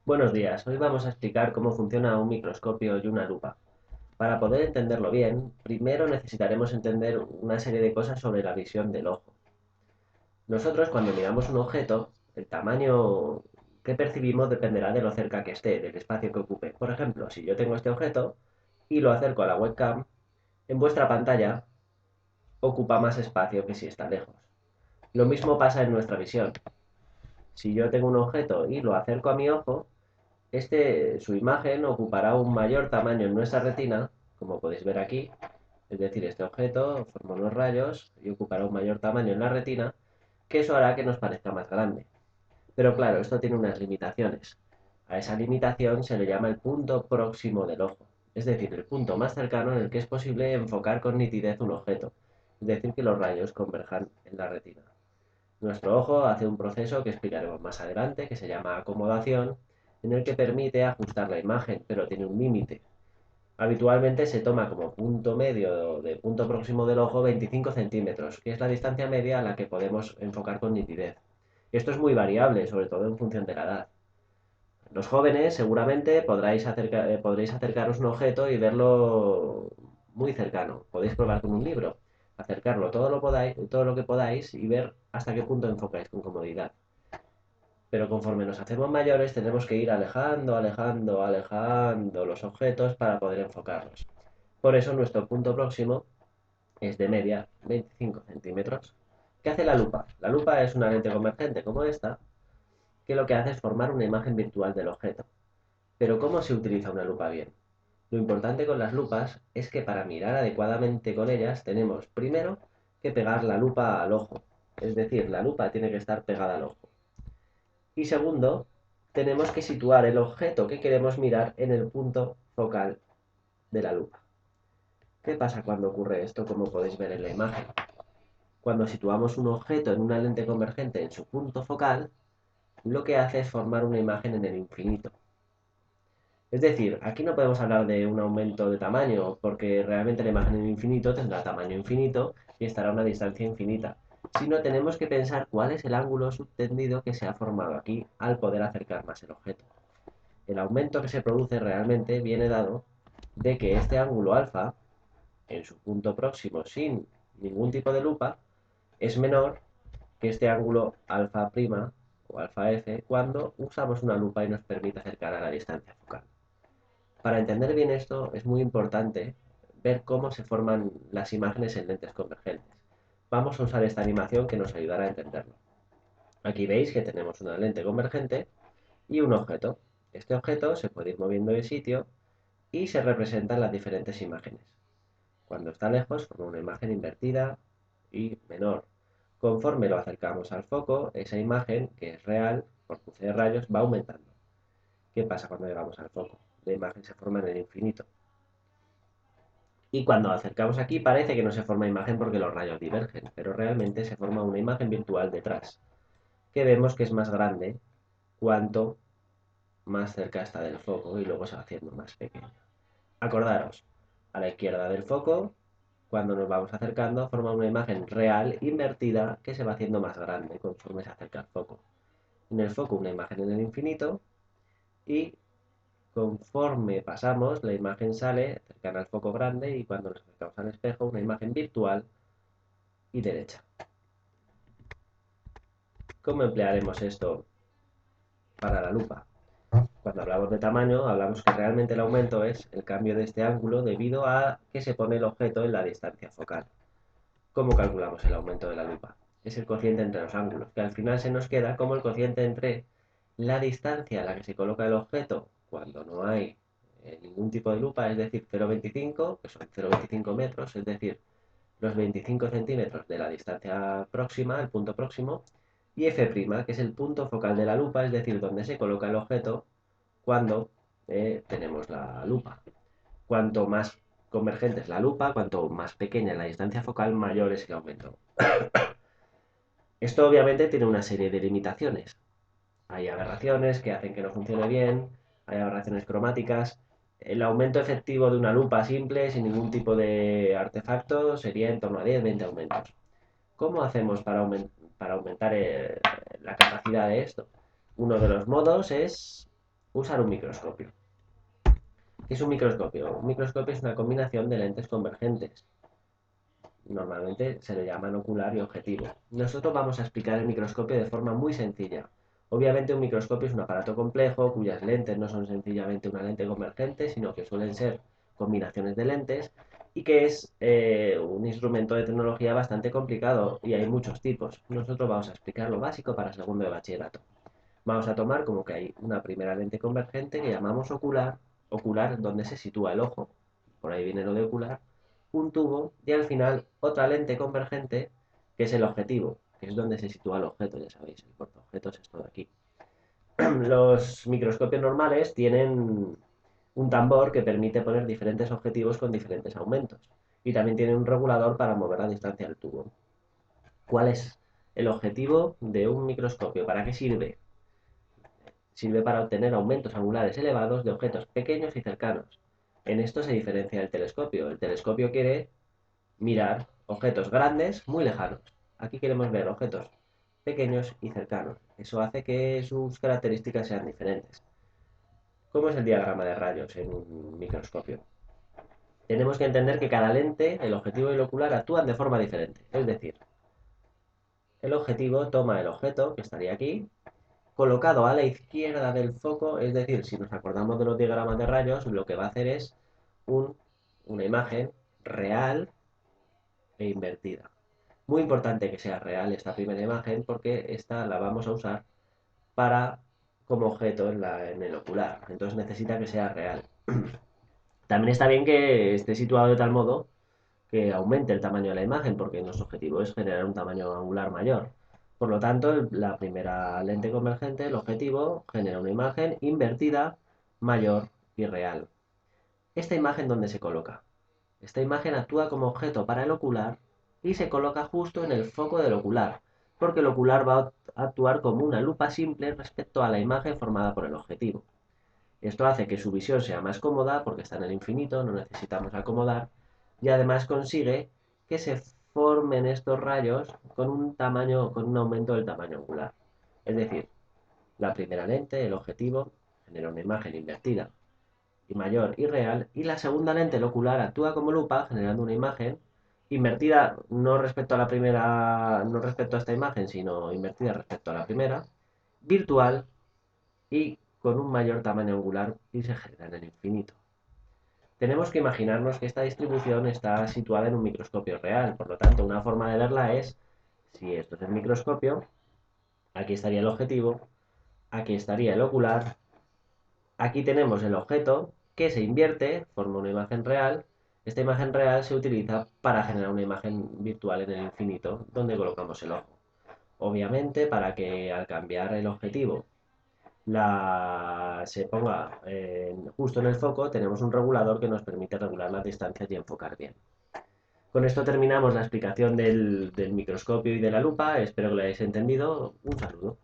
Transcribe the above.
Buenos días, hoy vamos a explicar cómo funciona un microscopio y una lupa. Para poder entenderlo bien, primero necesitaremos entender una serie de cosas sobre la visión del ojo. Nosotros cuando miramos un objeto, el tamaño que percibimos dependerá de lo cerca que esté, del espacio que ocupe. Por ejemplo, si yo tengo este objeto y lo acerco a la webcam, en vuestra pantalla ocupa más espacio que si está lejos. Lo mismo pasa en nuestra visión. Si yo tengo un objeto y lo acerco a mi ojo, su imagen ocupará un mayor tamaño en nuestra retina, como podéis ver aquí, es decir, este objeto forma unos rayos y ocupará un mayor tamaño en la retina, que eso hará que nos parezca más grande. Pero claro, esto tiene unas limitaciones. A esa limitación se le llama el punto próximo del ojo, es decir, el punto más cercano en el que es posible enfocar con nitidez un objeto, es decir, que los rayos converjan en la retina. Nuestro ojo hace un proceso que explicaremos más adelante, que se llama acomodación, en el que permite ajustar la imagen, pero tiene un límite. Habitualmente se toma como punto medio de punto próximo del ojo 25 centímetros, que es la distancia media a la que podemos enfocar con nitidez. Esto es muy variable, sobre todo en función de la edad. Los jóvenes seguramente podréis acercaros un objeto y verlo muy cercano. Podéis probar con un libro, acercarlo todo lo que podáis y ver hasta qué punto enfocáis con comodidad. Pero conforme nos hacemos mayores tenemos que ir alejando los objetos para poder enfocarlos. Por eso nuestro punto próximo es de media 25 centímetros. ¿Qué hace la lupa? La lupa es una lente convergente como esta, que lo que hace es formar una imagen virtual del objeto. Pero ¿cómo se utiliza una lupa bien? Lo importante con las lupas es que para mirar adecuadamente con ellas tenemos primero que pegar la lupa al ojo. Es decir, la lupa tiene que estar pegada al ojo. Y segundo, tenemos que situar el objeto que queremos mirar en el punto focal de la lupa. ¿Qué pasa cuando ocurre esto? Como podéis ver en la imagen. Cuando situamos un objeto en una lente convergente en su punto focal, lo que hace es formar una imagen en el infinito. Es decir, aquí no podemos hablar de un aumento de tamaño, porque realmente la imagen en infinito tendrá tamaño infinito y estará a una distancia infinita, sino tenemos que pensar cuál es el ángulo subtendido que se ha formado aquí al poder acercar más el objeto. El aumento que se produce realmente viene dado de que este ángulo alfa, en su punto próximo sin ningún tipo de lupa, es menor que este ángulo alfa prima o alfa f cuando usamos una lupa y nos permite acercar a la distancia focal. Para entender bien esto es muy importante ver cómo se forman las imágenes en lentes convergentes. Vamos a usar esta animación que nos ayudará a entenderlo. Aquí veis que tenemos una lente convergente y un objeto. Este objeto se puede ir moviendo de sitio y se representan las diferentes imágenes. Cuando está lejos forma una imagen invertida y menor. Conforme lo acercamos al foco, esa imagen, que es real, por cruce de rayos, va aumentando. ¿Qué pasa cuando llegamos al foco? La imagen se forma en el infinito. Y cuando acercamos aquí parece que no se forma imagen porque los rayos divergen, pero realmente se forma una imagen virtual detrás, que vemos que es más grande cuanto más cerca está del foco y luego se va haciendo más pequeño. Acordaros, a la izquierda del foco, cuando nos vamos acercando, forma una imagen real invertida que se va haciendo más grande conforme se acerca al foco. En el foco una imagen en el infinito y conforme pasamos la imagen sale cercana al foco grande y cuando nos acercamos al espejo una imagen virtual y derecha. ¿Cómo emplearemos esto para la lupa? Cuando hablamos de tamaño, hablamos que realmente el aumento es el cambio de este ángulo debido a que se pone el objeto en la distancia focal. ¿Cómo calculamos el aumento de la lupa? Es el cociente entre los ángulos, que al final se nos queda como el cociente entre la distancia a la que se coloca el objeto cuando no hay ningún tipo de lupa, es decir, 0,25, que son 0,25 metros, es decir, los 25 centímetros de la distancia próxima, el punto próximo, y f', que es el punto focal de la lupa, es decir, donde se coloca el objeto cuando tenemos la lupa. Cuanto más convergente es la lupa, cuanto más pequeña es la distancia focal, mayor es el aumento. Esto obviamente tiene una serie de limitaciones. Hay aberraciones que hacen que no funcione bien, hay aberraciones cromáticas. El aumento efectivo de una lupa simple, sin ningún tipo de artefacto, sería en torno a 10-20 aumentos. ¿Cómo hacemos para aumentar la capacidad de esto? Uno de los modos es Usar un microscopio. ¿Qué es un microscopio? Un microscopio es una combinación de lentes convergentes. Normalmente se le llaman ocular y objetivo. Nosotros vamos a explicar el microscopio de forma muy sencilla. Obviamente un microscopio es un aparato complejo cuyas lentes no son sencillamente una lente convergente, sino que suelen ser combinaciones de lentes y que es un instrumento de tecnología bastante complicado y hay muchos tipos. Nosotros vamos a explicar lo básico para segundo de bachillerato. Vamos a tomar como que hay una primera lente convergente que llamamos ocular, ocular donde se sitúa el ojo, por ahí viene lo de ocular, un tubo y al final otra lente convergente que es el objetivo, que es donde se sitúa el objeto, ya sabéis, el portaobjetos es todo aquí. Los microscopios normales tienen un tambor que permite poner diferentes objetivos con diferentes aumentos y también tiene un regulador para mover la distancia del tubo. ¿Cuál es el objetivo de un microscopio? ¿Para qué sirve? Sirve para obtener aumentos angulares elevados de objetos pequeños y cercanos. En esto se diferencia del telescopio. El telescopio quiere mirar objetos grandes muy lejanos. Aquí queremos ver objetos pequeños y cercanos. Eso hace que sus características sean diferentes. ¿Cómo es el diagrama de rayos en un microscopio? Tenemos que entender que cada lente, el objetivo y el ocular, actúan de forma diferente. Es decir, el objetivo toma el objeto, que estaría aquí, colocado a la izquierda del foco, es decir, si nos acordamos de los diagramas de rayos, lo que va a hacer es una imagen real e invertida. Muy importante que sea real esta primera imagen porque esta la vamos a usar para como objeto en el ocular. Entonces necesita que sea real. También está bien que esté situado de tal modo que aumente el tamaño de la imagen, porque nuestro objetivo es generar un tamaño angular mayor. Por lo tanto, la primera lente convergente, el objetivo, genera una imagen invertida mayor y real. ¿Esta imagen dónde se coloca? Esta imagen actúa como objeto para el ocular y se coloca justo en el foco del ocular, porque el ocular va a actuar como una lupa simple respecto a la imagen formada por el objetivo. Esto hace que su visión sea más cómoda porque está en el infinito, no necesitamos acomodar, y además consigue que se formen estos rayos con un aumento del tamaño angular. Es decir, la primera lente, el objetivo, genera una imagen invertida y mayor y real, y la segunda lente, el ocular, actúa como lupa, generando una imagen invertida no respecto a la primera, no respecto a esta imagen, sino invertida respecto a la primera, virtual y con un mayor tamaño angular y se genera en el infinito. Tenemos que imaginarnos que esta distribución está situada en un microscopio real, por lo tanto, una forma de verla es, si esto es el microscopio, aquí estaría el objetivo, aquí estaría el ocular, aquí tenemos el objeto que se invierte, forma una imagen real, esta imagen real se utiliza para generar una imagen virtual en el infinito, donde colocamos el ojo. Obviamente, para que al cambiar el objetivo se ponga justo en el foco, tenemos un regulador que nos permite regular las distancias y enfocar bien. Con esto terminamos la explicación del microscopio y de la lupa. Espero que lo hayáis entendido. Un saludo.